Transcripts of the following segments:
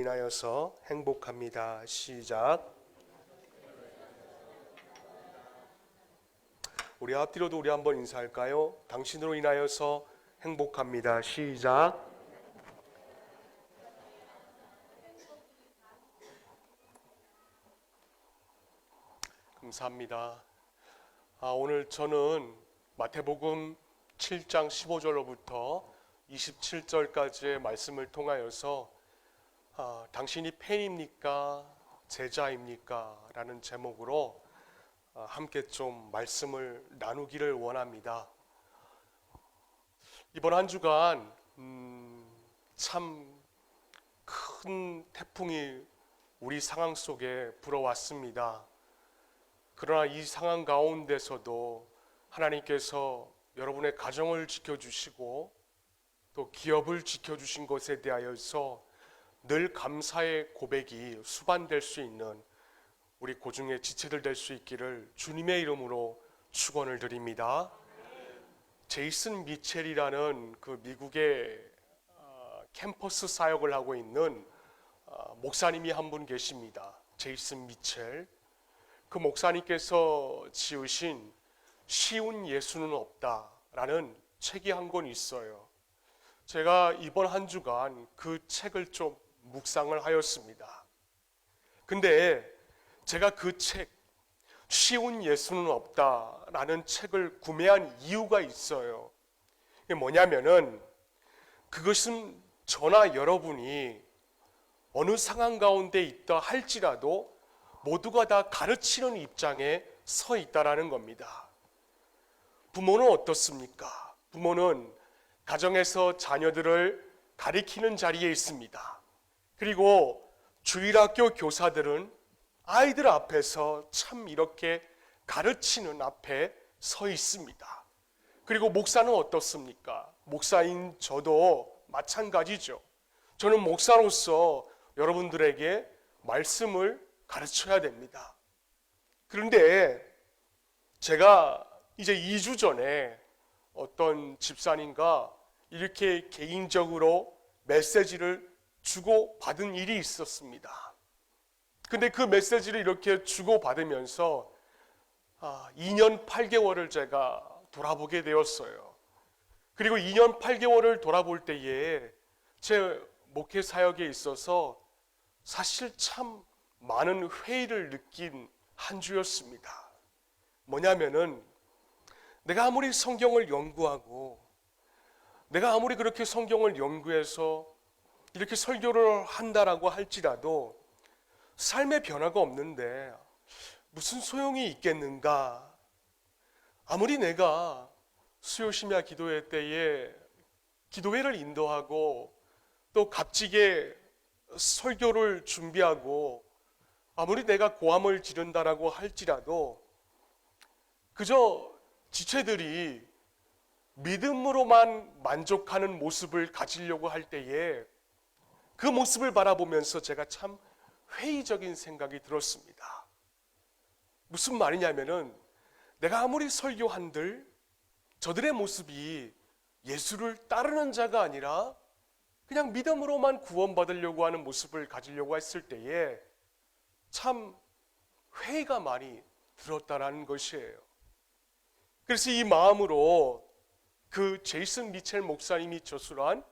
인하여서 행복합니다. 시작. 우리 앞뒤로도 우리 한번 인사할까요? 당신으로 인하여서 행복합니다. 시작. 감사합니다. 오늘 저는 마태복음 7장 15절로부터 27절까지의 말씀을 통하여서 당신이 팬입니까? 제자입니까? 라는 제목으로 함께 좀 말씀을 나누기를 원합니다. 이번 한 주간 참 큰 태풍이 우리 상황 속에 불어왔습니다. 그러나 이 상황 가운데서도 하나님께서 여러분의 가정을 지켜주시고 또 기업을 지켜주신 것에 대하여서 늘 감사의 고백이 수반될 수 있는 우리 고중의 지체들 될 수 있기를 주님의 이름으로 축원을 드립니다. 제이슨 미첼이라는 그 미국의 캠퍼스 사역을 하고 있는 목사님이 한 분 계십니다. 제이슨 미첼. 그 목사님께서 지으신 쉬운 예수는 없다라는 책이 한 권 있어요. 제가 이번 한 주간 그 책을 좀 묵상을 하였습니다. 근데 제가 그 책, 쉬운 예수는 없다라는 책을 구매한 이유가 있어요. 이게 뭐냐면은 그것은 저나 여러분이 어느 상황 가운데 있다 할지라도 모두가 다 가르치는 입장에 서 있다라는 겁니다. 부모는 어떻습니까? 부모는 가정에서 자녀들을 가리키는 자리에 있습니다. 그리고 주일학교 교사들은 아이들 앞에서 참 이렇게 가르치는 앞에 서 있습니다. 그리고 목사는 어떻습니까? 목사인 저도 마찬가지죠. 저는 목사로서 여러분들에게 말씀을 가르쳐야 됩니다. 그런데 제가 이제 2주 전에 어떤 집사님과 이렇게 개인적으로 메시지를 주고받은 일이 있었습니다. 근데 그 메시지를 이렇게 주고받으면서 2년 8개월을 제가 돌아보게 되었어요. 그리고 2년 8개월을 돌아볼 때에 제 목회 사역에 있어서 사실 참 많은 회의를 느낀 한 주였습니다. 뭐냐면은 내가 아무리 성경을 연구하고 내가 아무리 그렇게 성경을 연구해서 이렇게 설교를 한다라고 할지라도 삶의 변화가 없는데 무슨 소용이 있겠는가? 아무리 내가 수요심야 기도회 때에 기도회를 인도하고 또 값지게 설교를 준비하고 아무리 내가 고함을 지른다라고 할지라도 그저 지체들이 믿음으로만 만족하는 모습을 가지려고 할 때에 그 모습을 바라보면서 제가 참 회의적인 생각이 들었습니다. 무슨 말이냐면은 내가 아무리 설교한들 저들의 모습이 예수를 따르는 자가 아니라 그냥 믿음으로만 구원받으려고 하는 모습을 가지려고 했을 때에 참 회의가 많이 들었다라는 것이에요. 그래서 이 마음으로 그 제이슨 미첼 목사님이 저술한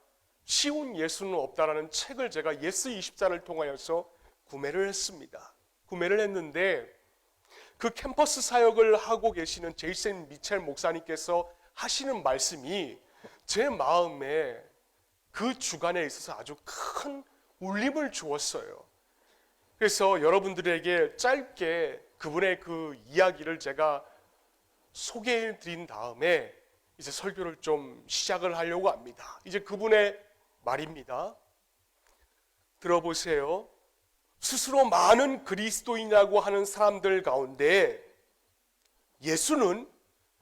쉬운 예수는 없다라는 책을 제가 예스24를 통하여서 구매를 했습니다. 구매를 했는데 그 캠퍼스 사역을 하고 계시는 제이슨 미첼 목사님께서 하시는 말씀이 제 마음에 그 주간에 있어서 아주 큰 울림을 주었어요. 그래서 여러분들에게 짧게 그분의 그 이야기를 제가 소개해 드린 다음에 이제 설교를 좀 시작을 하려고 합니다. 이제 그분의 말입니다. 들어보세요. 스스로 많은 그리스도인이라고 하는 사람들 가운데 예수는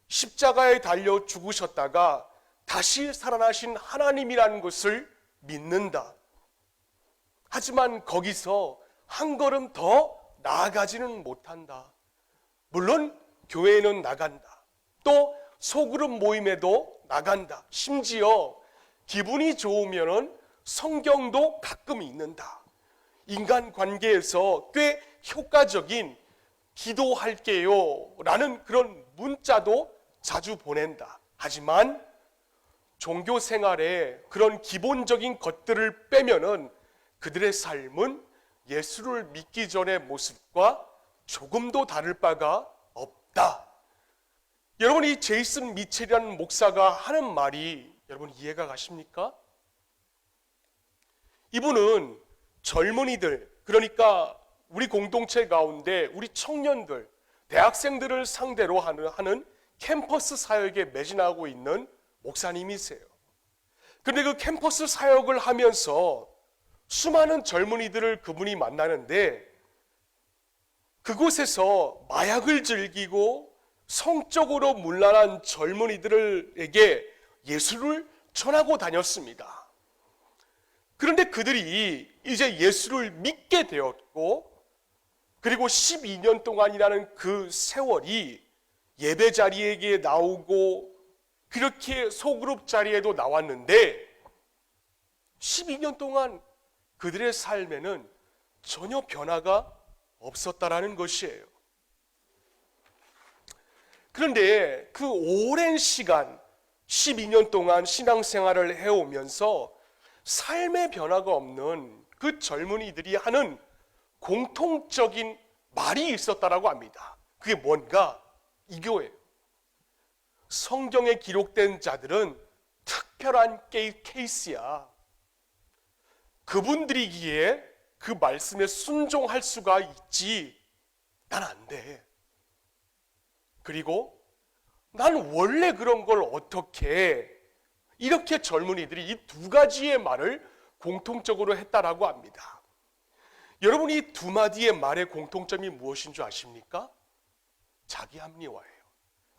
십자가에 달려 죽으셨다가 다시 살아나신 하나님이라는 것을 믿는다. 하지만 거기서 한 걸음 더 나아가지는 못한다. 물론 교회에는 나간다. 또 소그룹 모임에도 나간다. 심지어 기분이 좋으면 성경도 가끔 읽는다. 인간관계에서 꽤 효과적인 기도할게요 라는 그런 문자도 자주 보낸다. 하지만 종교 생활에 그런 기본적인 것들을 빼면은 그들의 삶은 예수를 믿기 전의 모습과 조금도 다를 바가 없다. 여러분, 이 제이슨 미첼이라는 목사가 하는 말이 여러분 이해가 가십니까? 이분은 젊은이들, 그러니까 우리 공동체 가운데 우리 청년들, 대학생들을 상대로 하는 캠퍼스 사역에 매진하고 있는 목사님이세요. 그런데 그 캠퍼스 사역을 하면서 수많은 젊은이들을 그분이 만나는데 그곳에서 마약을 즐기고 성적으로 문란한 젊은이들에게 예수를 전하고 다녔습니다. 그런데 그들이 이제 예수를 믿게 되었고, 그리고 12년 동안이라는 그 세월이 예배 자리에 나오고 그렇게 소그룹 자리에도 나왔는데 12년 동안 그들의 삶에는 전혀 변화가 없었다라는 것이에요. 그런데 그 오랜 시간 12년 동안 신앙생활을 해오면서 삶의 변화가 없는 그 젊은이들이 하는 공통적인 말이 있었다라고 합니다. 그게 뭔가? 이거예요. 성경에 기록된 자들은 특별한 케이스야. 그분들이기에 그 말씀에 순종할 수가 있지, 난 안 돼. 그리고 난 원래 그런 걸 어떻게 해? 이렇게 젊은이들이 이 두 가지의 말을 공통적으로 했다라고 합니다. 여러분, 이 두 마디의 말의 공통점이 무엇인 줄 아십니까? 자기 합리화예요.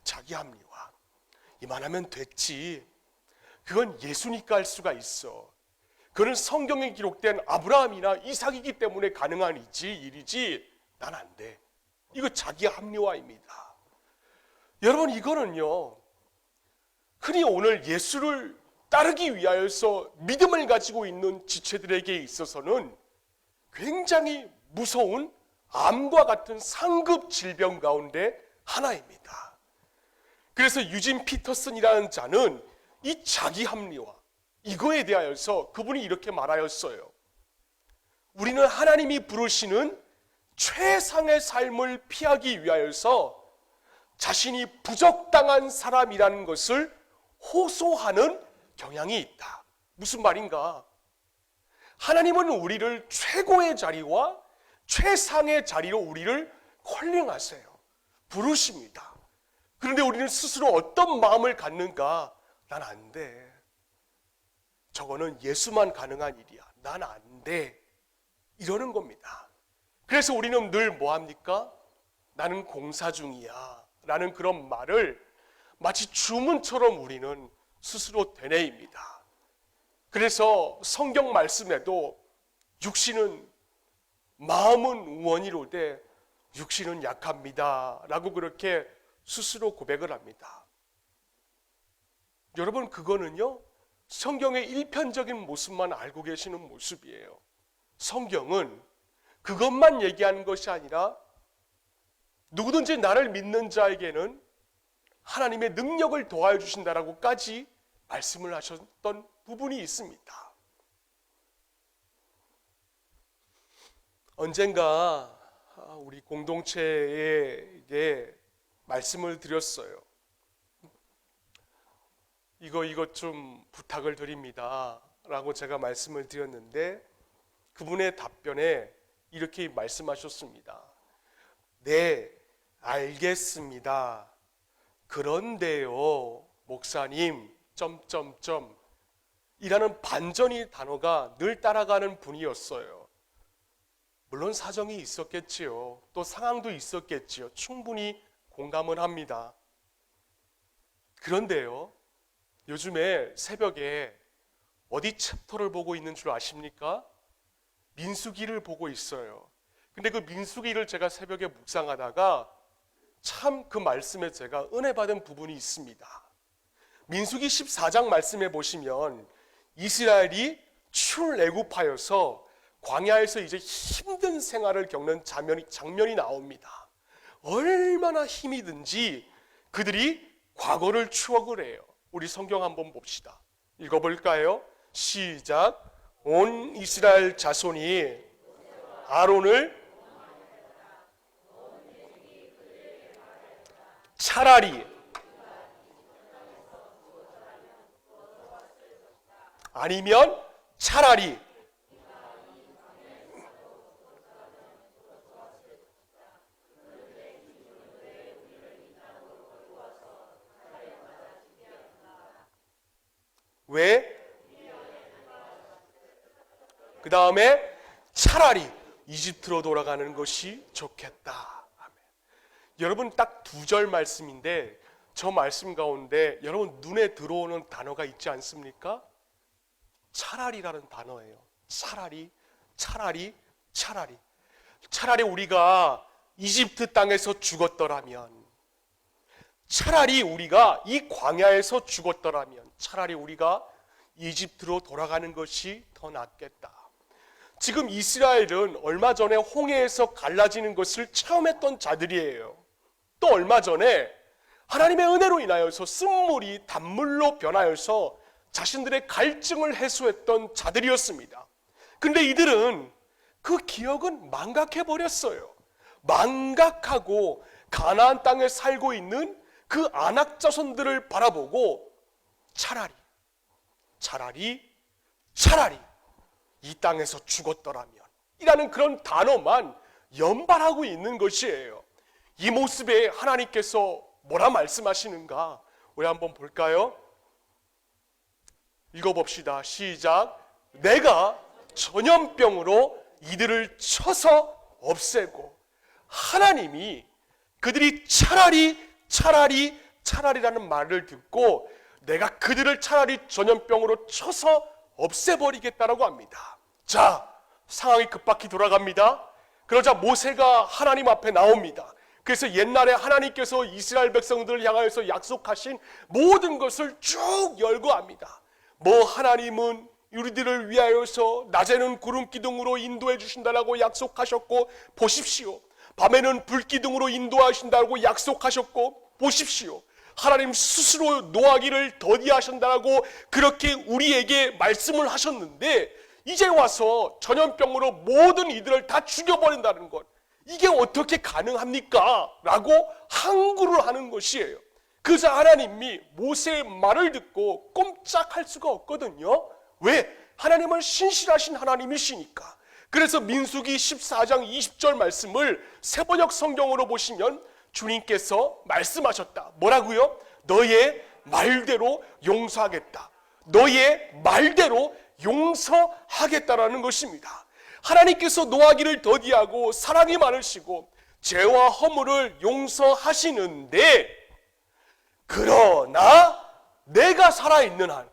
자기 합리화. 이만하면 됐지. 그건 예수니까 할 수가 있어. 그는 성경에 기록된 아브라함이나 이삭이기 때문에 가능한 일이지 난 안 돼. 이거 자기 합리화입니다. 여러분, 이거는요, 흔히 오늘 예수를 따르기 위하여서 믿음을 가지고 있는 지체들에게 있어서는 굉장히 무서운 암과 같은 상급 질병 가운데 하나입니다. 그래서 유진 피터슨이라는 자는 이 자기 합리화, 이거에 대하여서 그분이 이렇게 말하였어요. 우리는 하나님이 부르시는 최상의 삶을 피하기 위하여서 자신이 부적당한 사람이라는 것을 호소하는 경향이 있다. 무슨 말인가? 하나님은 우리를 최고의 자리와 최상의 자리로 우리를 콜링하세요. 부르십니다. 그런데 우리는 스스로 어떤 마음을 갖는가? 난 안 돼. 저거는 예수만 가능한 일이야. 난 안 돼. 이러는 겁니다. 그래서 우리는 늘 뭐합니까? 나는 공사 중이야 라는 그런 말을 마치 주문처럼 우리는 스스로 되뇌입니다. 그래서 성경 말씀에도 육신은, 마음은 원이로되 육신은 약합니다 라고 그렇게 스스로 고백을 합니다. 여러분, 그거는요, 성경의 일편적인 모습만 알고 계시는 모습이에요. 성경은 그것만 얘기하는 것이 아니라 누구든지 나를 믿는 자에게는 하나님의 능력을 더하여 주신다라고까지 말씀을 하셨던 부분이 있습니다. 언젠가 우리 공동체에 말씀을 드렸어요. 이거 좀 부탁을 드립니다 라고 제가 말씀을 드렸는데 그분의 답변에 이렇게 말씀하셨습니다. 네, 알겠습니다. 그런데요, 목사님, 이라는 반전의 단어가 늘 따라가는 분이었어요. 물론 사정이 있었겠지요. 또 상황도 있었겠지요. 충분히 공감은 합니다. 그런데요, 요즘에 새벽에 어디 챕터를 보고 있는 줄 아십니까? 민수기를 보고 있어요. 근데 그 민수기를 제가 새벽에 묵상하다가 참 그 말씀에 제가 은혜 받은 부분이 있습니다. 민수기 14장 말씀에 보시면 이스라엘이 출애굽하여서 광야에서 이제 힘든 생활을 겪는 장면이 나옵니다. 얼마나 힘이 든지 그들이 과거를 추억을 해요. 우리 성경 한번 봅시다. 읽어볼까요? 시작. 온 이스라엘 자손이 아론을 차라리 아니면 차라리 왜? 그 다음에 차라리 이집트로 돌아가는 것이 좋겠다. 아멘. 여러분 딱 2절 말씀인데 저 말씀 가운데 여러분 눈에 들어오는 단어가 있지 않습니까? 차라리라는 단어예요. 차라리, 차라리, 차라리. 차라리 우리가 이집트 땅에서 죽었더라면, 차라리 우리가 이 광야에서 죽었더라면, 차라리 우리가 이집트로 돌아가는 것이 더 낫겠다. 지금 이스라엘은 얼마 전에 홍해에서 갈라지는 것을 체험했던 자들이에요. 또 얼마 전에 하나님의 은혜로 인하여서 쓴물이 단물로 변하여서 자신들의 갈증을 해소했던 자들이었습니다. 그런데 이들은 그 기억은 망각해버렸어요. 망각하고 가나안 땅에 살고 있는 그 아낙 자손들을 바라보고 차라리 이 땅에서 죽었더라면 이라는 그런 단어만 연발하고 있는 것이에요. 이 모습에 하나님께서 뭐라 말씀하시는가? 우리 한번 볼까요? 읽어봅시다. 시작. 내가 전염병으로 이들을 쳐서 없애고, 하나님이 그들이 차라리라는 말을 듣고 내가 그들을 차라리 전염병으로 쳐서 없애버리겠다라고 합니다. 자, 상황이 급박히 돌아갑니다. 그러자 모세가 하나님 앞에 나옵니다. 그래서 옛날에 하나님께서 이스라엘 백성들을 향하여서 약속하신 모든 것을 쭉 열거합니다. 뭐 하나님은 우리들을 위하여서 낮에는 구름 기둥으로 인도해 주신다라고 약속하셨고 보십시오. 밤에는 불 기둥으로 인도하신다고 약속하셨고 보십시오. 하나님 스스로 노하기를 더디하신다라고 그렇게 우리에게 말씀을 하셨는데 이제 와서 전염병으로 모든 이들을 다 죽여버린다는 것, 이게 어떻게 가능합니까? 라고 항구를 하는 것이에요. 그래서 하나님이 모세의 말을 듣고 꼼짝할 수가 없거든요. 왜? 하나님은 신실하신 하나님이시니까. 그래서 민수기 14장 20절 말씀을 세번역 성경으로 보시면 주님께서 말씀하셨다. 뭐라고요? 너의 말대로 용서하겠다. 너의 말대로 용서하겠다라는 것입니다. 하나님께서 노하기를 더디하고 사랑이 많으시고 죄와 허물을 용서하시는데, 그러나 내가 살아있는 한,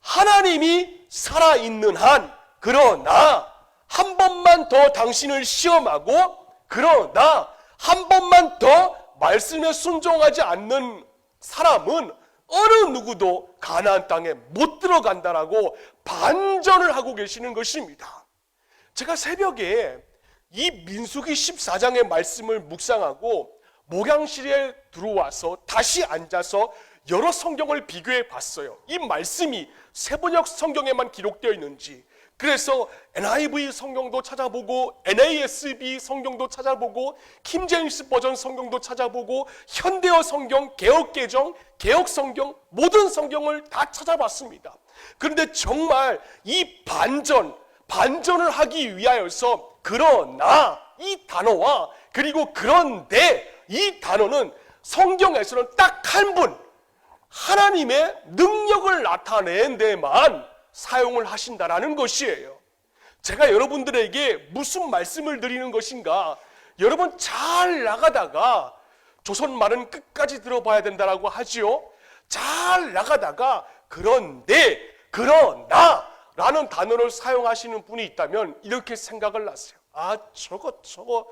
하나님이 살아있는 한, 그러나 한 번만 더 당신을 시험하고, 그러나 한 번만 더 말씀에 순종하지 않는 사람은 어느 누구도 가나안 땅에 못 들어간다라고 반전을 하고 계시는 것입니다. 제가 새벽에 이 민수기 14장의 말씀을 묵상하고 목양실에 들어와서 다시 앉아서 여러 성경을 비교해 봤어요. 이 말씀이 세번역 성경에만 기록되어 있는지, 그래서 NIV 성경도 찾아보고 NASB 성경도 찾아보고 킹제임스 버전 성경도 찾아보고 현대어 성경, 개역개정, 개역성경, 모든 성경을 다 찾아봤습니다. 그런데 정말 이 반전을 하기 위하여서 그러나 이 단어와 그리고 그런데 이 단어는 성경에서는 딱 한 분, 하나님의 능력을 나타내는 데만 사용을 하신다라는 것이에요. 제가 여러분들에게 무슨 말씀을 드리는 것인가? 여러분 잘 나가다가, 조선 말은 끝까지 들어봐야 된다라고 하지요. 잘 나가다가 그런데, 그러나 라는 단어를 사용하시는 분이 있다면 이렇게 생각을 하세요. 아, 저거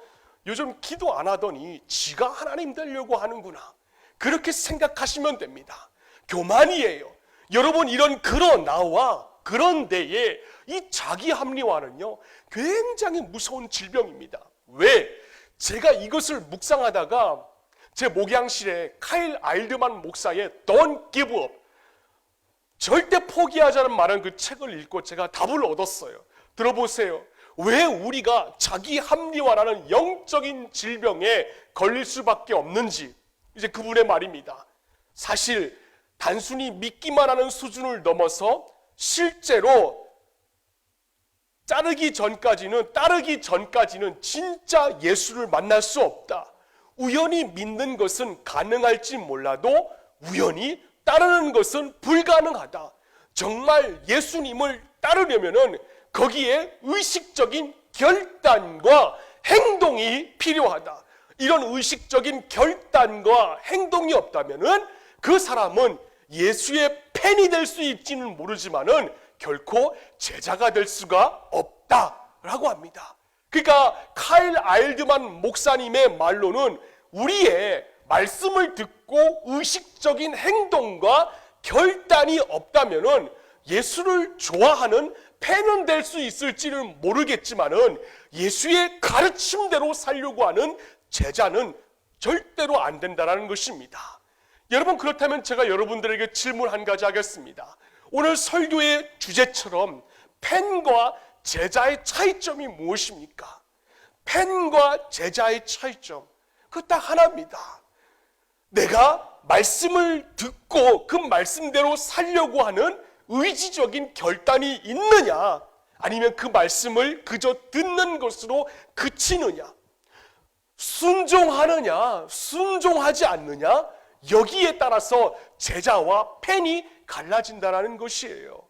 요즘 기도 안 하더니 지가 하나님 되려고 하는구나. 그렇게 생각하시면 됩니다. 교만이에요. 여러분, 이런 그러나와 그런데에 이 자기 합리화는요, 굉장히 무서운 질병입니다. 왜? 제가 이것을 묵상하다가 제 목양실에 카일 아일드만 목사의 Don't Give Up, 절대 포기하자는 말은 그 책을 읽고 제가 답을 얻었어요. 들어보세요. 왜 우리가 자기 합리화라는 영적인 질병에 걸릴 수밖에 없는지, 이제 그분의 말입니다. 사실 단순히 믿기만 하는 수준을 넘어서 실제로 따르기 전까지는 진짜 예수를 만날 수 없다. 우연히 믿는 것은 가능할지 몰라도 우연히 따르는 것은 불가능하다. 정말 예수님을 따르려면은 거기에 의식적인 결단과 행동이 필요하다. 이런 의식적인 결단과 행동이 없다면은 그 사람은 예수의 팬이 될 수 있지는 모르지만은 결코 제자가 될 수가 없다라고 합니다. 그러니까 카일 아일드만 목사님의 말로는 우리의 말씀을 듣고 의식적인 행동과 결단이 없다면은 예수를 좋아하는 팬은 될 수 있을지는 모르겠지만은 예수의 가르침대로 살려고 하는 제자는 절대로 안 된다는 것입니다. 여러분, 그렇다면 제가 여러분들에게 질문 한 가지 하겠습니다. 오늘 설교의 주제처럼 팬과 제자의 차이점이 무엇입니까? 팬과 제자의 차이점, 그 딱 하나입니다. 내가 말씀을 듣고 그 말씀대로 살려고 하는 의지적인 결단이 있느냐, 아니면 그 말씀을 그저 듣는 것으로 그치느냐, 순종하느냐, 순종하지 않느냐, 여기에 따라서 제자와 팬이 갈라진다는 것이에요.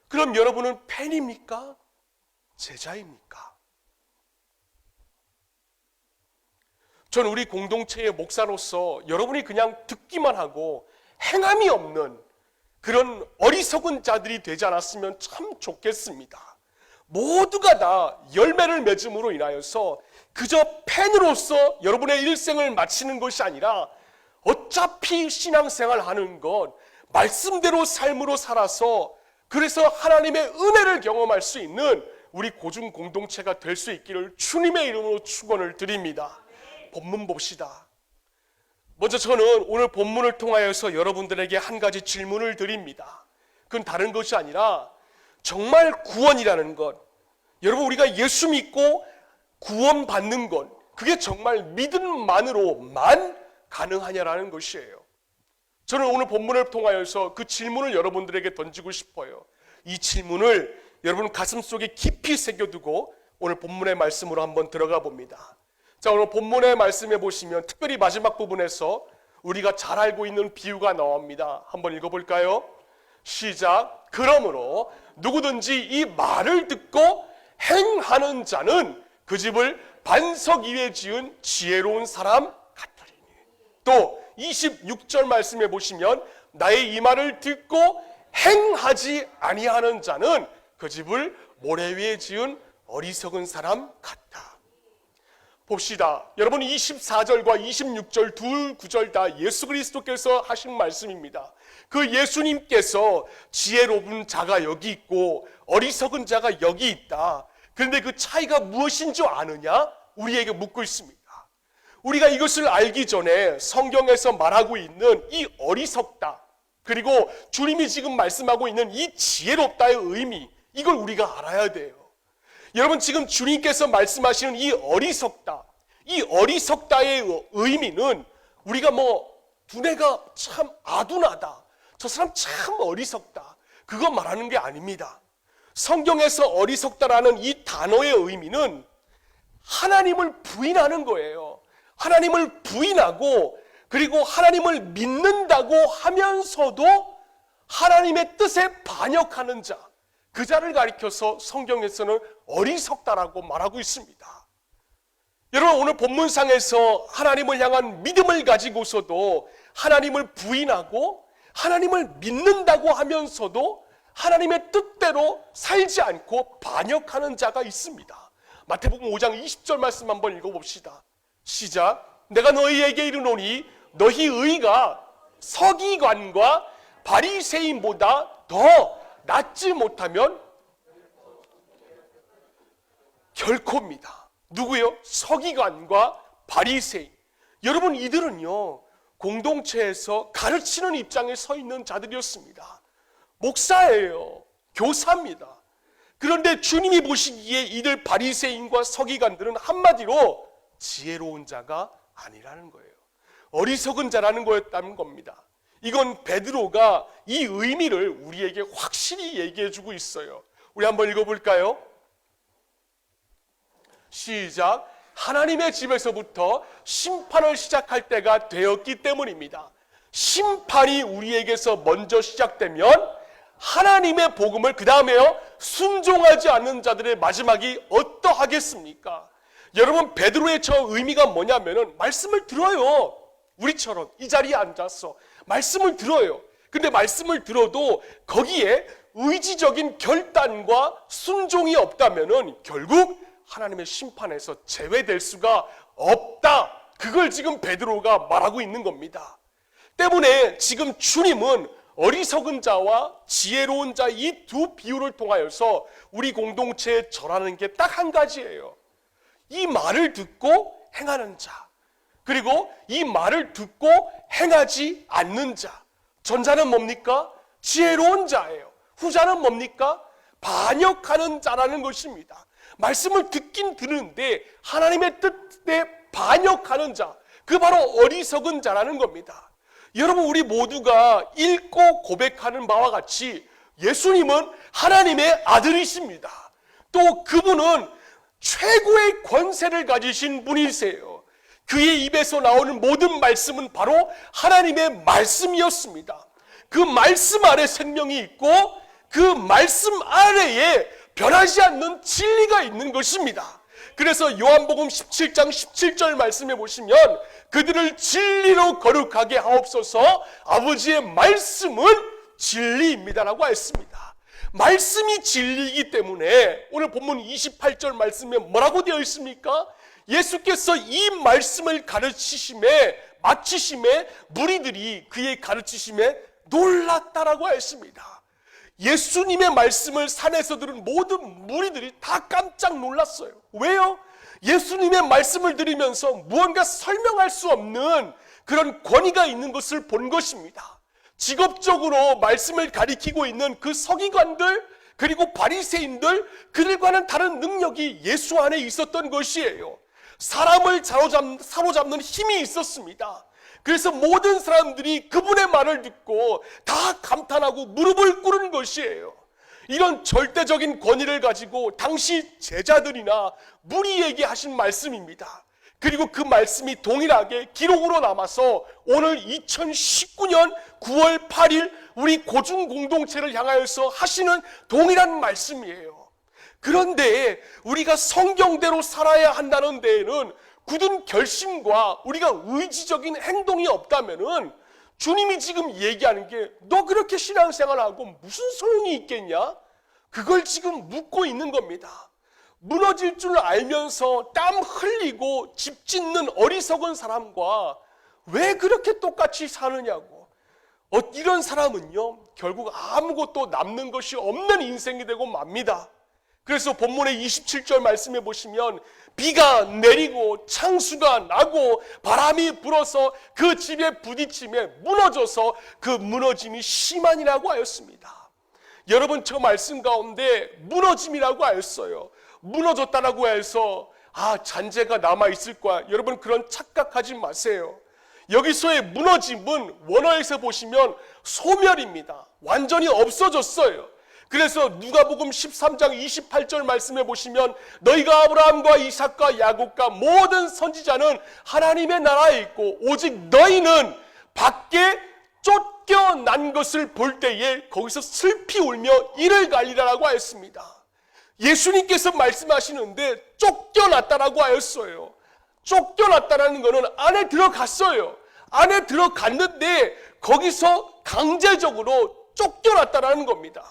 그럼 여러분은 팬입니까? 제자입니까? 저는 우리 공동체의 목사로서 여러분이 그냥 듣기만 하고 행함이 없는 그런 어리석은 자들이 되지 않았으면 참 좋겠습니다. 모두가 다 열매를 맺음으로 인하여서 그저 팬으로서 여러분의 일생을 마치는 것이 아니라 어차피 신앙생활 하는 것 말씀대로 삶으로 살아서 그래서 하나님의 은혜를 경험할 수 있는 우리 고중 공동체가 될 수 있기를 주님의 이름으로 축원을 드립니다. 본문 봅시다. 먼저 저는 오늘 본문을 통하여서 여러분들에게 한 가지 질문을 드립니다. 그건 다른 것이 아니라 정말 구원이라는 것, 여러분 우리가 예수 믿고 구원받는 것, 그게 정말 믿음만으로만 가능하냐라는 것이에요. 저는 오늘 본문을 통하여서 그 질문을 여러분들에게 던지고 싶어요. 이 질문을 여러분 가슴속에 깊이 새겨두고 오늘 본문의 말씀으로 한번 들어가 봅니다. 자, 오늘 본문의 말씀에 보시면 특별히 마지막 부분에서 우리가 잘 알고 있는 비유가 나옵니다. 한번 읽어볼까요? 시작. 그러므로 누구든지 이 말을 듣고 행하는 자는 그 집을 반석 위에 지은 지혜로운 사람 같으리니. 또 26절 말씀에 보시면 나의 이 말을 듣고 행하지 아니하는 자는 그 집을 모래 위에 지은 어리석은 사람 같다. 봅시다. 여러분 24절과 26절 두 구절 다 예수 그리스도께서 하신 말씀입니다. 그 예수님께서 지혜로운 자가 여기 있고 어리석은 자가 여기 있다. 그런데 그 차이가 무엇인 줄 아느냐? 우리에게 묻고 있습니다. 우리가 이것을 알기 전에 성경에서 말하고 있는 이 어리석다, 그리고 주님이 지금 말씀하고 있는 이 지혜롭다의 의미, 이걸 우리가 알아야 돼요. 여러분 지금 주님께서 말씀하시는 이 어리석다, 이 어리석다의 의미는 우리가 두뇌가 참 아둔하다, 저 사람 참 어리석다, 그거 말하는 게 아닙니다. 성경에서 어리석다라는 이 단어의 의미는 하나님을 부인하는 거예요. 하나님을 부인하고 그리고 하나님을 믿는다고 하면서도 하나님의 뜻에 반역하는 자, 그 자를 가리켜서 성경에서는 어리석다라고 말하고 있습니다. 여러분 오늘 본문상에서 하나님을 향한 믿음을 가지고서도 하나님을 부인하고 하나님을 믿는다고 하면서도 하나님의 뜻대로 살지 않고 반역하는 자가 있습니다. 마태복음 5장 20절 말씀 한번 읽어봅시다. 시작. 내가 너희에게 이르노니 너희 의가 서기관과 바리새인보다 더 낫지 못하면 결코입니다. 누구요? 서기관과 바리새인. 여러분, 이들은요 공동체에서 가르치는 입장에 서 있는 자들이었습니다. 목사예요. 교사입니다. 그런데 주님이 보시기에 이들 바리새인과 서기관들은 한마디로 지혜로운 자가 아니라는 거예요. 어리석은 자라는 거였다는 겁니다. 이건 베드로가 이 의미를 우리에게 확실히 얘기해 주고 있어요. 우리 한번 읽어볼까요? 시작. 하나님의 집에서부터 심판을 시작할 때가 되었기 때문입니다. 심판이 우리에게서 먼저 시작되면 하나님의 복음을 그 다음에요 순종하지 않는 자들의 마지막이 어떠하겠습니까? 여러분, 베드로의 저 의미가 뭐냐면은 말씀을 들어요. 우리처럼 이 자리에 앉아서 말씀을 들어요. 근데 말씀을 들어도 거기에 의지적인 결단과 순종이 없다면은 결국 하나님의 심판에서 제외될 수가 없다. 그걸 지금 베드로가 말하고 있는 겁니다. 때문에 지금 주님은 어리석은 자와 지혜로운 자 이 두 비유를 통하여서 우리 공동체에 절하는 게 딱 한 가지예요. 이 말을 듣고 행하는 자, 그리고 이 말을 듣고 행하지 않는 자. 전자는 뭡니까? 지혜로운 자예요. 후자는 뭡니까? 반역하는 자라는 것입니다. 말씀을 듣긴 듣는데 하나님의 뜻에 반역하는 자, 그 바로 어리석은 자라는 겁니다. 여러분, 우리 모두가 읽고 고백하는 바와 같이 예수님은 하나님의 아들이십니다. 또 그분은 최고의 권세를 가지신 분이세요. 그의 입에서 나오는 모든 말씀은 바로 하나님의 말씀이었습니다. 그 말씀 아래 생명이 있고 그 말씀 아래에 변하지 않는 진리가 있는 것입니다. 그래서 요한복음 17장 17절 말씀해 보시면 그들을 진리로 거룩하게 하옵소서, 아버지의 말씀은 진리입니다라고 했습니다. 말씀이 진리이기 때문에 오늘 본문 28절 말씀에 뭐라고 되어 있습니까? 예수께서 이 말씀을 가르치심에 마치심에 무리들이 그의 가르치심에 놀랐다라고 했습니다. 예수님의 말씀을 산에서 들은 모든 무리들이 다 깜짝 놀랐어요. 왜요? 예수님의 말씀을 들으면서 무언가 설명할 수 없는 그런 권위가 있는 것을 본 것입니다. 직업적으로 말씀을 가리키고 있는 그 서기관들 그리고 바리새인들, 그들과는 다른 능력이 예수 안에 있었던 것이에요. 사람을 사로잡는 힘이 있었습니다. 그래서 모든 사람들이 그분의 말을 듣고 다 감탄하고 무릎을 꿇은 것이에요. 이런 절대적인 권위를 가지고 당시 제자들이나 무리에게 하신 말씀입니다. 그리고 그 말씀이 동일하게 기록으로 남아서 오늘 2019년 9월 8일 우리 고중 공동체를 향하여서 하시는 동일한 말씀이에요. 그런데 우리가 성경대로 살아야 한다는 데에는 굳은 결심과 우리가 의지적인 행동이 없다면은 주님이 지금 얘기하는 게 너 그렇게 신앙생활하고 무슨 소용이 있겠냐? 그걸 지금 묻고 있는 겁니다. 무너질 줄 알면서 땀 흘리고 집 짓는 어리석은 사람과 왜 그렇게 똑같이 사느냐고. 이런 사람은요 결국 아무것도 남는 것이 없는 인생이 되고 맙니다. 그래서 본문의 27절 말씀해 보시면 비가 내리고 창수가 나고 바람이 불어서 그 집에 부딪힘에 무너져서 그 무너짐이 심하니라고 하였습니다. 여러분, 저 말씀 가운데 무너짐이라고 하였어요. 무너졌다라고 해서 잔재가 남아있을 거야, 여러분 그런 착각하지 마세요. 여기서의 무너짐은 원어에서 보시면 소멸입니다. 완전히 없어졌어요. 그래서 누가복음 13장 28절 말씀해 보시면 너희가 아브라함과 이삭과 야곱과 모든 선지자는 하나님의 나라에 있고 오직 너희는 밖에 쫓겨난 것을 볼 때에 거기서 슬피 울며 이를 갈리라라고 하였습니다. 예수님께서 말씀하시는데 쫓겨났다라고 하였어요. 쫓겨났다라는 것은 안에 들어갔어요. 안에 들어갔는데 거기서 강제적으로 쫓겨났다라는 겁니다.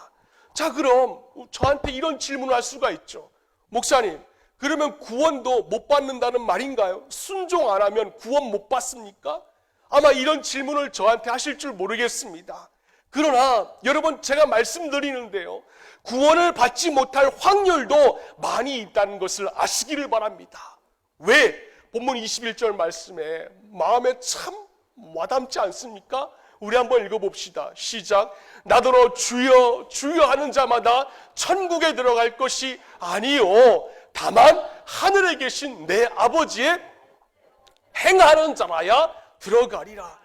자, 그럼 저한테 이런 질문을 할 수가 있죠. 목사님, 그러면 구원도 못 받는다는 말인가요? 순종 안 하면 구원 못 받습니까? 아마 이런 질문을 저한테 하실 줄 모르겠습니다. 그러나 여러분, 제가 말씀드리는데요, 구원을 받지 못할 확률도 많이 있다는 것을 아시기를 바랍니다. 왜? 본문 21절 말씀에 마음에 참 와닿지 않습니까? 우리 한번 읽어봅시다. 시작. 나더러 주여 주여 하는 자마다 천국에 들어갈 것이 아니요 다만 하늘에 계신 내 아버지의 행하는 자라야 들어가리라.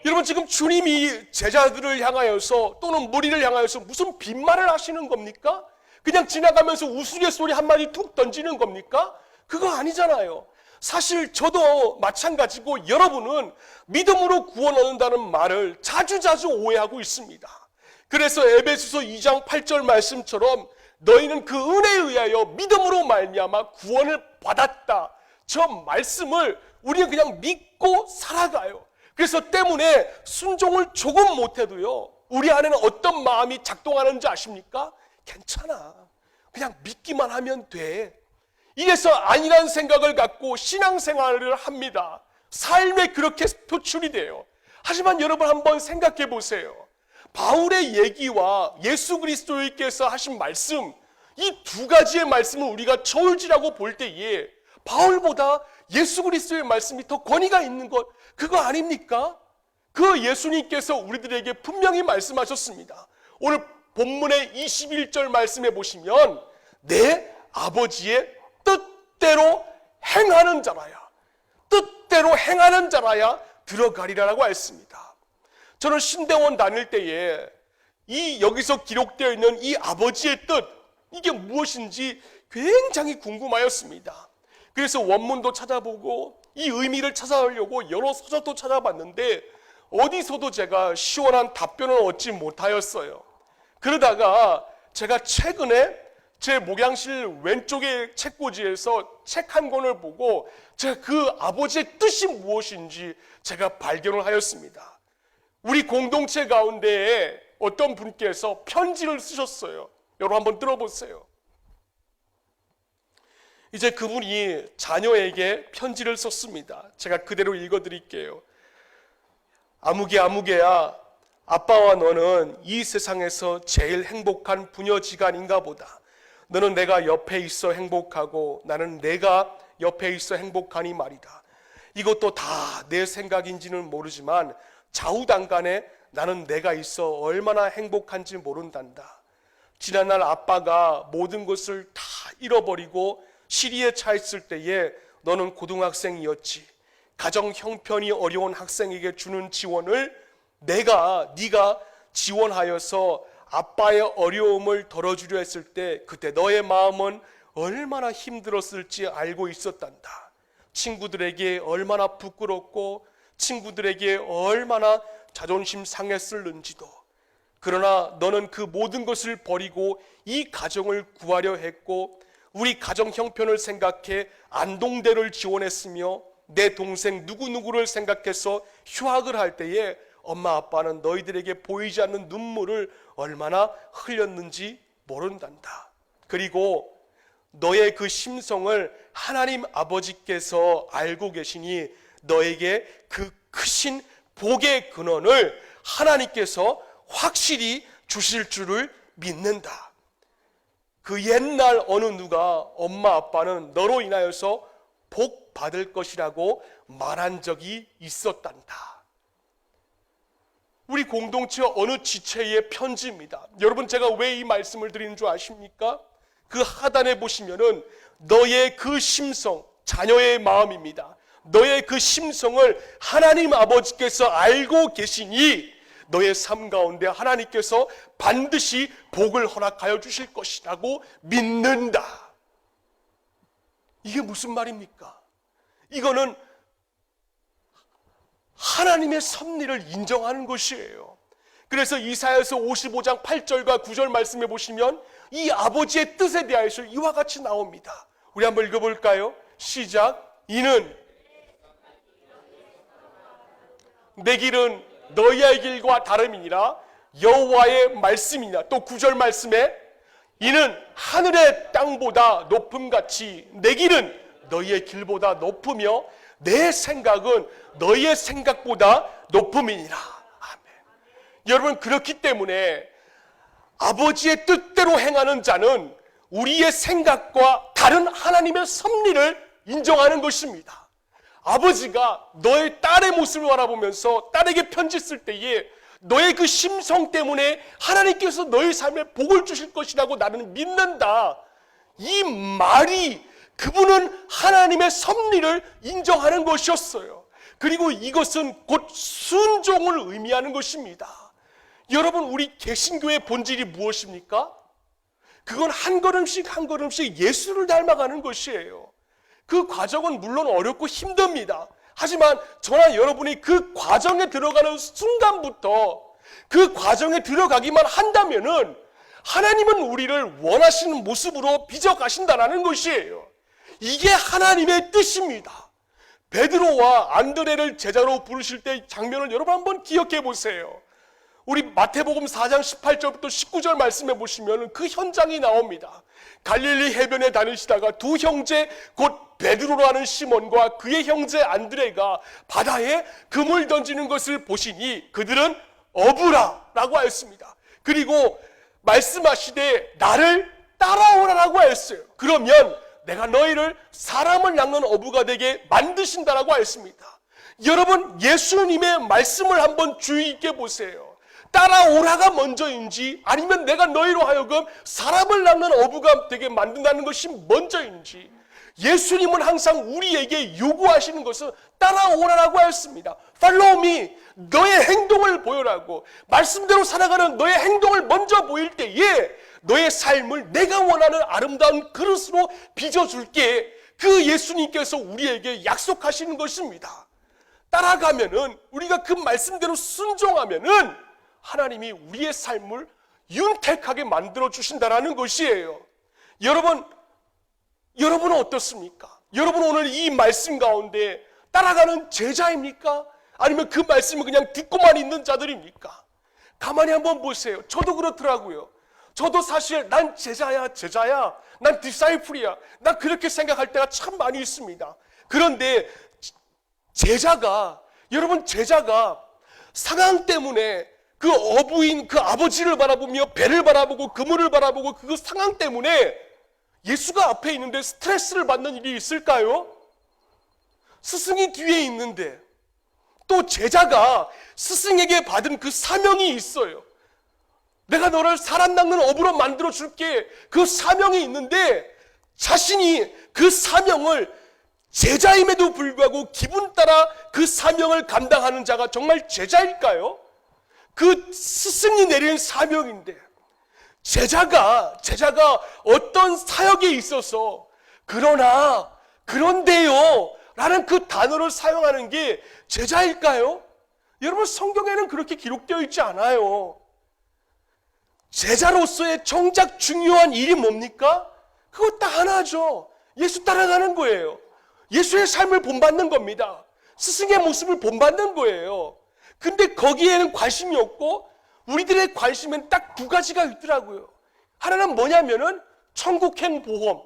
여러분, 지금 주님이 제자들을 향하여서 또는 무리를 향하여서 무슨 빈말을 하시는 겁니까? 그냥 지나가면서 우스갯소리 한마디 툭 던지는 겁니까? 그거 아니잖아요. 사실 저도 마찬가지고 여러분은 믿음으로 구원 얻는다는 말을 자주자주 오해하고 있습니다. 그래서 에베소서 2장 8절 말씀처럼 너희는 그 은혜에 의하여 믿음으로 말미암아 구원을 받았다. 저 말씀을 우리는 그냥 믿고 살아가요. 그래서 때문에 순종을 조금 못해도요, 우리 안에는 어떤 마음이 작동하는지 아십니까? 괜찮아. 그냥 믿기만 하면 돼. 이래서 아니란 생각을 갖고 신앙생활을 합니다. 삶에 그렇게 표출이 돼요. 하지만 여러분 한번 생각해 보세요. 바울의 얘기와 예수 그리스도께서 하신 말씀, 이 두 가지의 말씀을 우리가 저울질하고 볼 때에 바울보다 예수 그리스도의 말씀이 더 권위가 있는 것, 그거 아닙니까? 그 예수님께서 우리들에게 분명히 말씀하셨습니다. 오늘 본문의 21절 말씀해 보시면 내 아버지의 뜻대로 행하는 자라야, 뜻대로 행하는 자라야 들어가리라라고 했습니다. 저는 신대원 다닐 때에 여기서 기록되어 있는 이 아버지의 뜻, 이게 무엇인지 굉장히 궁금하였습니다. 그래서 원문도 찾아보고 이 의미를 찾아보려고 여러 서적도 찾아봤는데 어디서도 제가 시원한 답변을 얻지 못하였어요. 그러다가 제가 최근에 제 목양실 왼쪽의 책꽂이에서 책 한 권을 보고 제가 그 아버지의 뜻이 무엇인지 제가 발견을 하였습니다. 우리 공동체 가운데에 어떤 분께서 편지를 쓰셨어요. 여러분 한번 들어보세요. 이제 그분이 자녀에게 편지를 썼습니다. 제가 그대로 읽어드릴게요. 아무개야, 아빠와 너는 이 세상에서 제일 행복한 부녀지간인가 보다. 너는 내가 옆에 있어 행복하고 나는 내가 옆에 있어 행복하니 말이다. 이것도 다 내 생각인지는 모르지만 좌우당간에 나는 내가 있어 얼마나 행복한지 모른단다. 지난날 아빠가 모든 것을 다 잃어버리고 시리에 차 있을 때에 너는 고등학생이었지. 가정 형편이 어려운 학생에게 주는 지원을 네가 지원하여서 아빠의 어려움을 덜어주려 했을 때 그때 너의 마음은 얼마나 힘들었을지 알고 있었단다. 친구들에게 얼마나 부끄럽고 친구들에게 얼마나 자존심 상했을는지도. 그러나 너는 그 모든 것을 버리고 이 가정을 구하려 했고 우리 가정 형편을 생각해 안동대를 지원했으며 내 동생 누구누구를 생각해서 휴학을 할 때에 엄마 아빠는 너희들에게 보이지 않는 눈물을 얼마나 흘렸는지 모른단다. 그리고 너의 그 심성을 하나님 아버지께서 알고 계시니 너에게 그 크신 복의 근원을 하나님께서 확실히 주실 줄을 믿는다. 그 옛날 어느 누가 엄마 아빠는 너로 인하여서 복 받을 것이라고 말한 적이 있었단다. 우리 공동체 어느 지체의 편지입니다. 여러분, 제가 왜 이 말씀을 드리는 줄 아십니까? 그 하단에 보시면은 너의 그 심성, 자녀의 마음입니다. 너의 그 심성을 하나님 아버지께서 알고 계시니 너의 삶 가운데 하나님께서 반드시 복을 허락하여 주실 것이라고 믿는다. 이게 무슨 말입니까? 이거는 하나님의 섭리를 인정하는 것이에요. 그래서 이사야서 55장 8절과 9절 말씀해 보시면 이 아버지의 뜻에 대하여서 이와 같이 나옵니다. 우리 한번 읽어볼까요? 시작. 이는 내 길은 너희의 길과 다름이니라 여호와의 말씀이냐. 또 9절 말씀에 이는 하늘의 땅보다 높음같이 내 길은 너희의 길보다 높으며 내 생각은 너희의 생각보다 높음이니라. 아멘. 여러분, 그렇기 때문에 아버지의 뜻대로 행하는 자는 우리의 생각과 다른 하나님의 섭리를 인정하는 것입니다. 아버지가 너의 딸의 모습을 바라보면서 딸에게 편지 쓸 때에 너의 그 심성 때문에 하나님께서 너의 삶에 복을 주실 것이라고 나는 믿는다. 이 말이 그분은 하나님의 섭리를 인정하는 것이었어요. 그리고 이것은 곧 순종을 의미하는 것입니다. 여러분, 우리 개신교의 본질이 무엇입니까? 그건 한 걸음씩 한 걸음씩 예수를 닮아가는 것이에요. 그 과정은 물론 어렵고 힘듭니다. 하지만 저나 여러분이 그 과정에 들어가는 순간부터 그 과정에 들어가기만 한다면은 하나님은 우리를 원하시는 모습으로 빚어가신다는 것이에요. 이게 하나님의 뜻입니다. 베드로와 안드레를 제자로 부르실 때 장면을 여러분 한번 기억해 보세요. 우리 마태복음 4장 18절부터 19절 말씀해 보시면 그 현장이 나옵니다. 갈릴리 해변에 다니시다가 두 형제 곧 베드로라는 시몬과 그의 형제 안드레가 바다에 금을 던지는 것을 보시니 그들은 어부라라고 하였습니다. 그리고 말씀하시되 나를 따라오라라고 하였어요. 그러면 내가 너희를 사람을 낚는 어부가 되게 만드신다라고 하였습니다. 여러분, 예수님의 말씀을 한번 주의 있게 보세요. 따라오라가 먼저인지 아니면 내가 너희로 하여금 사람을 낚는 어부가 되게 만든다는 것이 먼저인지, 예수님은 항상 우리에게 요구하시는 것은 따라오라라고 하였습니다. Follow me. 너의 행동을 보여라고. 말씀대로 살아가는 너의 행동을 먼저 보일 때에 너의 삶을 내가 원하는 아름다운 그릇으로 빚어줄게. 그 예수님께서 우리에게 약속하시는 것입니다. 따라가면은, 우리가 그 말씀대로 순종하면은 하나님이 우리의 삶을 윤택하게 만들어 주신다라는 것이에요. 여러분은 어떻습니까? 여러분 오늘 이 말씀 가운데 따라가는 제자입니까? 아니면 그 말씀을 그냥 듣고만 있는 자들입니까? 가만히 한번 보세요. 저도 그렇더라고요. 저도 사실 난 제자야. 난 디사이플이야. 난 그렇게 생각할 때가 참 많이 있습니다. 그런데 제자가 상황 때문에 그 어부인 그 아버지를 바라보며 배를 바라보고 그물을 바라보고 그 상황 때문에 예수가 앞에 있는데 스트레스를 받는 일이 있을까요? 스승이 뒤에 있는데, 또 제자가 스승에게 받은 그 사명이 있어요. 내가 너를 사람 낚는 어부로 만들어 줄게. 그 사명이 있는데 자신이 그 사명을, 제자임에도 불구하고 기분 따라 그 사명을 감당하는 자가 정말 제자일까요? 그 스승이 내린 사명인데 제자가 어떤 사역에 있어서 그런데요 라는 그 단어를 사용하는 게 제자일까요? 여러분, 성경에는 그렇게 기록되어 있지 않아요. 제자로서의 정작 중요한 일이 뭡니까? 그거 딱 하나죠. 예수 따라가는 거예요. 예수의 삶을 본받는 겁니다. 스승의 모습을 본받는 거예요. 근데 거기에는 관심이 없고 우리들의 관심은 딱 두 가지가 있더라고요. 하나는 뭐냐면은 천국행 보험,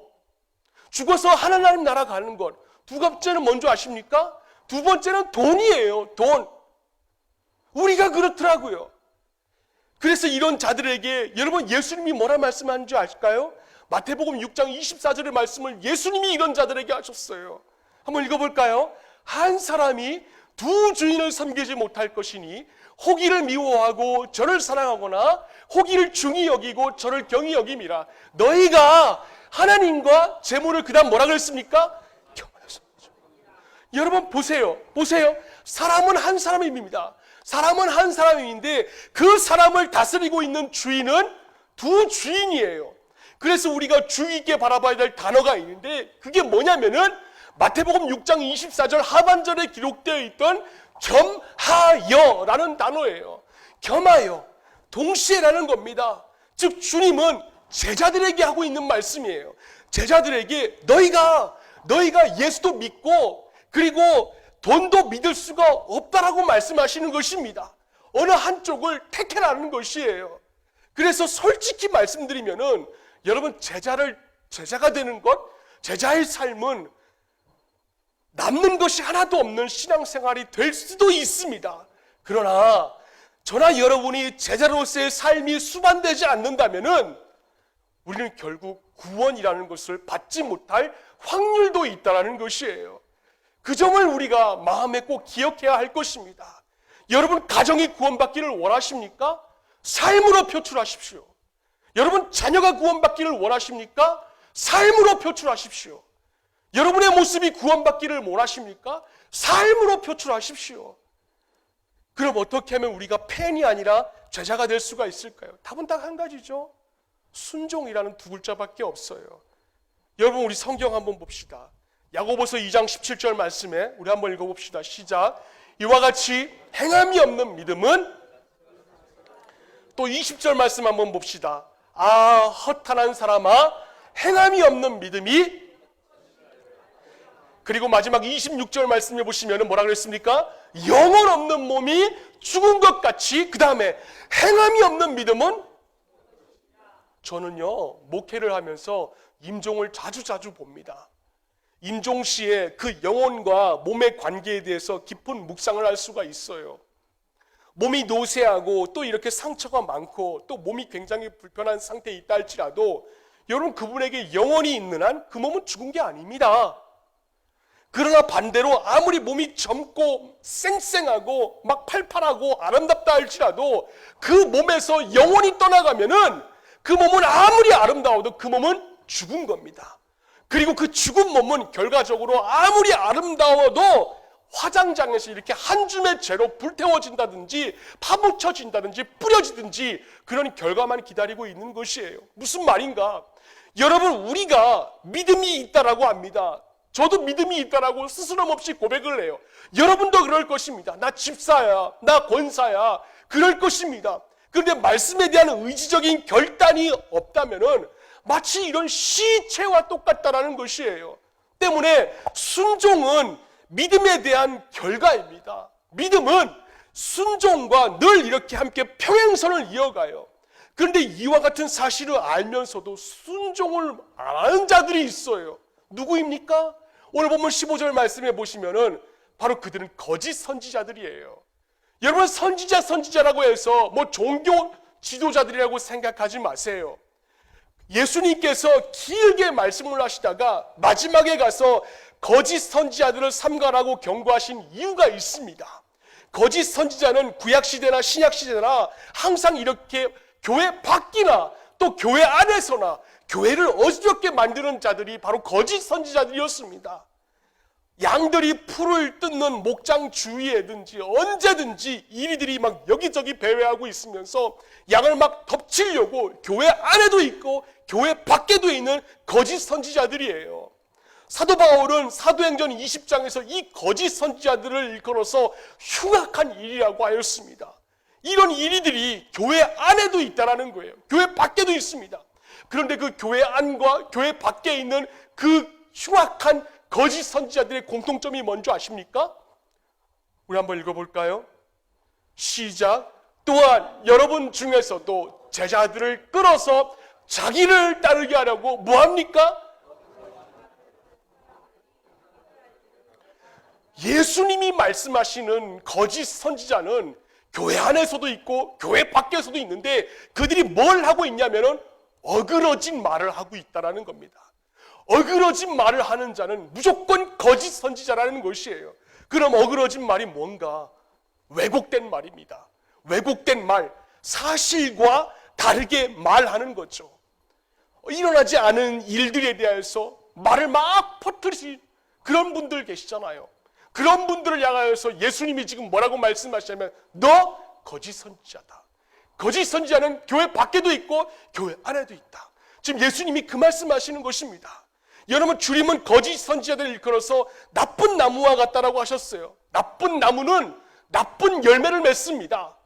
죽어서 하나님 나라 가는 것. 두 번째는 뭔지 아십니까? 두 번째는 돈이에요. 돈. 우리가 그렇더라고요. 그래서 이런 자들에게 여러분 예수님이 뭐라 말씀하는 줄 아실까요? 마태복음 6장 24절의 말씀을 예수님이 이런 자들에게 하셨어요. 한번 읽어볼까요? 한 사람이 두 주인을 섬기지 못할 것이니 호기를 미워하고 저를 사랑하거나 호기를 중히 여기고 저를 경히 여김이라. 너희가 하나님과 재물을 그다음 뭐라 그랬습니까? 여러분 보세요. 사람은 한 사람입니다. 사람은 한 사람인데 그 사람을 다스리고 있는 주인은 두 주인이에요. 그래서 우리가 주의 있게 바라봐야 될 단어가 있는데 그게 뭐냐면은 마태복음 6장 24절 하반절에 기록되어 있던 겸하여라는 단어예요. 겸하여, 동시에라는 겁니다. 즉 주님은 제자들에게 하고 있는 말씀이에요. 제자들에게 너희가 예수도 믿고 그리고 돈도 믿을 수가 없다라고 말씀하시는 것입니다. 어느 한쪽을 택해라는 것이에요. 그래서 솔직히 말씀드리면은 여러분 제자가 되는 것, 제자의 삶은 남는 것이 하나도 없는 신앙생활이 될 수도 있습니다. 그러나 저나 여러분이 제자로서의 삶이 수반되지 않는다면은 우리는 결국 구원이라는 것을 받지 못할 확률도 있다는 것이에요. 그 점을 우리가 마음에 꼭 기억해야 할 것입니다. 여러분 가정이 구원받기를 원하십니까? 삶으로 표출하십시오. 여러분 자녀가 구원받기를 원하십니까? 삶으로 표출하십시오. 여러분의 모습이 구원받기를 원하십니까? 삶으로 표출하십시오. 그럼 어떻게 하면 우리가 팬이 아니라 제자가 될 수가 있을까요? 답은 딱 한 가지죠. 순종이라는 두 글자밖에 없어요. 여러분 우리 성경 한번 봅시다. 야고보서 2장 17절 말씀에 우리 한번 읽어봅시다. 시작. 이와 같이 행함이 없는 믿음은, 또 20절 말씀 한번 봅시다. 아 허탄한 사람아, 행함이 없는 믿음이, 그리고 마지막 26절 말씀해 보시면 뭐라 그랬습니까? 영혼 없는 몸이 죽은 것 같이, 그 다음에 행함이 없는 믿음은, 저는요 목회를 하면서 임종을 자주 봅니다. 임종 씨의 그 영혼과 몸의 관계에 대해서 깊은 묵상을 할 수가 있어요. 몸이 노쇠하고 또 이렇게 상처가 많고 또 몸이 굉장히 불편한 상태에 있다 할지라도 여러분 그분에게 영혼이 있는 한 그 몸은 죽은 게 아닙니다. 그러나 반대로 아무리 몸이 젊고 쌩쌩하고 막 팔팔하고 아름답다 할지라도 그 몸에서 영혼이 떠나가면은 그 몸은 아무리 아름다워도 그 몸은 죽은 겁니다. 그리고 그 죽은 몸은 결과적으로 아무리 아름다워도 화장장에서 이렇게 한 줌의 재로 불태워진다든지 파묻혀진다든지 뿌려지든지 그런 결과만 기다리고 있는 것이에요. 무슨 말인가? 여러분 우리가 믿음이 있다라고 합니다. 저도 믿음이 있다라고 스스럼 없이 고백을 해요. 여러분도 그럴 것입니다. 나 집사야, 나 권사야, 그럴 것입니다. 그런데 말씀에 대한 의지적인 결단이 없다면은 마치 이런 시체와 똑같다라는 것이에요. 때문에 순종은 믿음에 대한 결과입니다. 믿음은 순종과 늘 이렇게 함께 평행선을 이어가요. 그런데 이와 같은 사실을 알면서도 순종을 안 하는 자들이 있어요. 누구입니까? 오늘 본문 15절 말씀해 보시면은 바로 그들은 거짓 선지자들이에요. 여러분 선지자라고 해서 뭐 종교 지도자들이라고 생각하지 마세요. 예수님께서 길게 말씀을 하시다가 마지막에 가서 거짓 선지자들을 삼가라고 경고하신 이유가 있습니다. 거짓 선지자는 구약시대나 신약시대나 항상 이렇게 교회 밖이나 또 교회 안에서나 교회를 어지럽게 만드는 자들이 바로 거짓 선지자들이었습니다. 양들이 풀을 뜯는 목장 주위에든지 언제든지 이리들이 막 여기저기 배회하고 있으면서 양을 막 덮치려고 교회 안에도 있고 교회 밖에도 있는 거짓 선지자들이에요. 사도 바울은 사도행전 20장에서 이 거짓 선지자들을 일컬어서 흉악한 일이라고 하였습니다. 이런 이리들이 교회 안에도 있다라는 거예요. 교회 밖에도 있습니다. 그런데 그 교회 안과 교회 밖에 있는 그 흉악한 거짓 선지자들의 공통점이 뭔지 아십니까? 우리 한번 읽어볼까요? 시작. 또한 여러분 중에서도 제자들을 끌어서 자기를 따르게 하려고 뭐합니까? 예수님이 말씀하시는 거짓 선지자는 교회 안에서도 있고 교회 밖에서도 있는데 그들이 뭘 하고 있냐면은 어그러진 말을 하고 있다라는 겁니다. 어그러진 말을 하는 자는 무조건 거짓 선지자라는 것이에요. 그럼 어그러진 말이 뭔가? 왜곡된 말입니다. 왜곡된 말, 사실과 다르게 말하는 거죠. 일어나지 않은 일들에 대해서 말을 막 퍼뜨리신 그런 분들 계시잖아요. 그런 분들을 향하여서 예수님이 지금 뭐라고 말씀하시냐면 너 거짓 선지자다. 거짓 선지자는 교회 밖에도 있고 교회 안에도 있다. 지금 예수님이 그 말씀하시는 것입니다. 여러분 주님은 거짓 선지자들을 일컬어서 나쁜 나무와 같다라고 하셨어요. 나쁜 나무는 나쁜 열매를 맺습니다.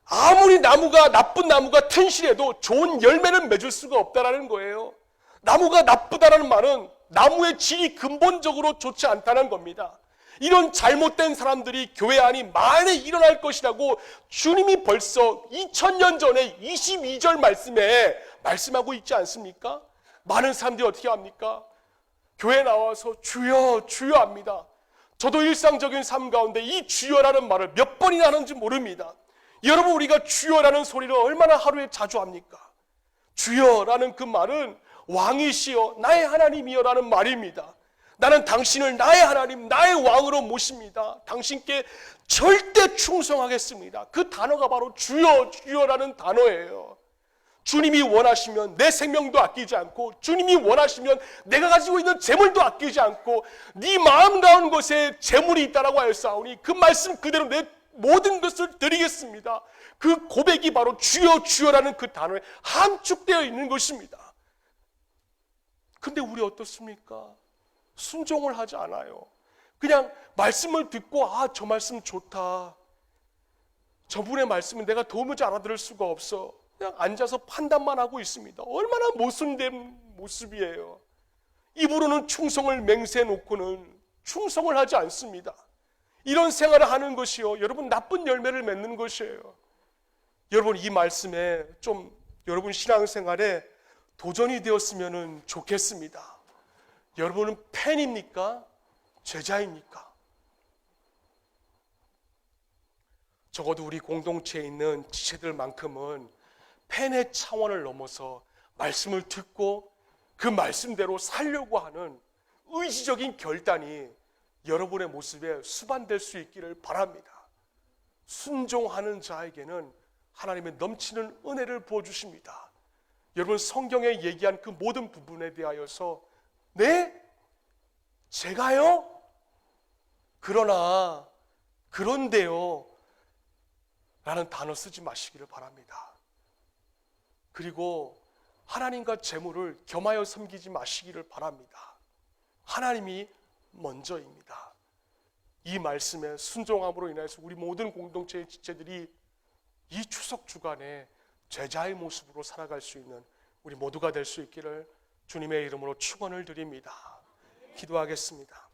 아무리 나쁜 나무가 튼실해도 좋은 열매는 맺을 수가 없다라는 거예요. 나무가 나쁘다라는 말은 나무의 질이 근본적으로 좋지 않다는 겁니다. 이런 잘못된 사람들이 교회 안이 많이 일어날 것이라고 주님이 벌써 2000년 전에 22절 말씀에 말씀하고 있지 않습니까? 많은 사람들이 어떻게 합니까? 교회 나와서 주여 주여 합니다. 저도 일상적인 삶 가운데 이 주여라는 말을 몇 번이나 하는지 모릅니다. 여러분, 우리가 주여라는 소리를 얼마나 하루에 자주 합니까? 주여라는 그 말은 왕이시여 나의 하나님이여라는 말입니다. 나는 당신을 나의 하나님, 나의 왕으로 모십니다. 당신께 절대 충성하겠습니다. 그 단어가 바로 주여, 주여라는 단어예요. 주님이 원하시면 내 생명도 아끼지 않고, 주님이 원하시면 내가 가지고 있는 재물도 아끼지 않고, 네 마음 가운 곳에 재물이 있다라고 하였사오니 그 말씀 그대로 내 모든 것을 드리겠습니다. 그 고백이 바로 주여, 주여라는 그 단어에 함축되어 있는 것입니다. 근데 우리 어떻습니까? 순종을 하지 않아요. 그냥 말씀을 듣고 저 말씀 좋다, 저분의 말씀은 내가 도무지 알아들을 수가 없어, 그냥 앉아서 판단만 하고 있습니다. 얼마나 모순된 모습이에요. 입으로는 충성을 맹세해 놓고는 충성을 하지 않습니다. 이런 생활을 하는 것이요, 여러분, 나쁜 열매를 맺는 것이에요. 여러분, 이 말씀에 좀 여러분 신앙생활에 도전이 되었으면 좋겠습니다. 여러분은 팬입니까? 제자입니까? 적어도 우리 공동체에 있는 지체들만큼은 팬의 차원을 넘어서 말씀을 듣고 그 말씀대로 살려고 하는 의지적인 결단이 여러분의 모습에 수반될 수 있기를 바랍니다. 순종하는 자에게는 하나님의 넘치는 은혜를 부어주십니다. 여러분, 성경에 얘기한 그 모든 부분에 대하여서 네? 제가요? 그러나, 그런데요 라는 단어 쓰지 마시기를 바랍니다. 그리고 하나님과 재물을 겸하여 섬기지 마시기를 바랍니다. 하나님이 먼저입니다. 이 말씀에 순종함으로 인해서 우리 모든 공동체의 지체들이 이 추석 주간에 제자의 모습으로 살아갈 수 있는 우리 모두가 될 수 있기를 주님의 이름으로 축원을 드립니다. 기도하겠습니다.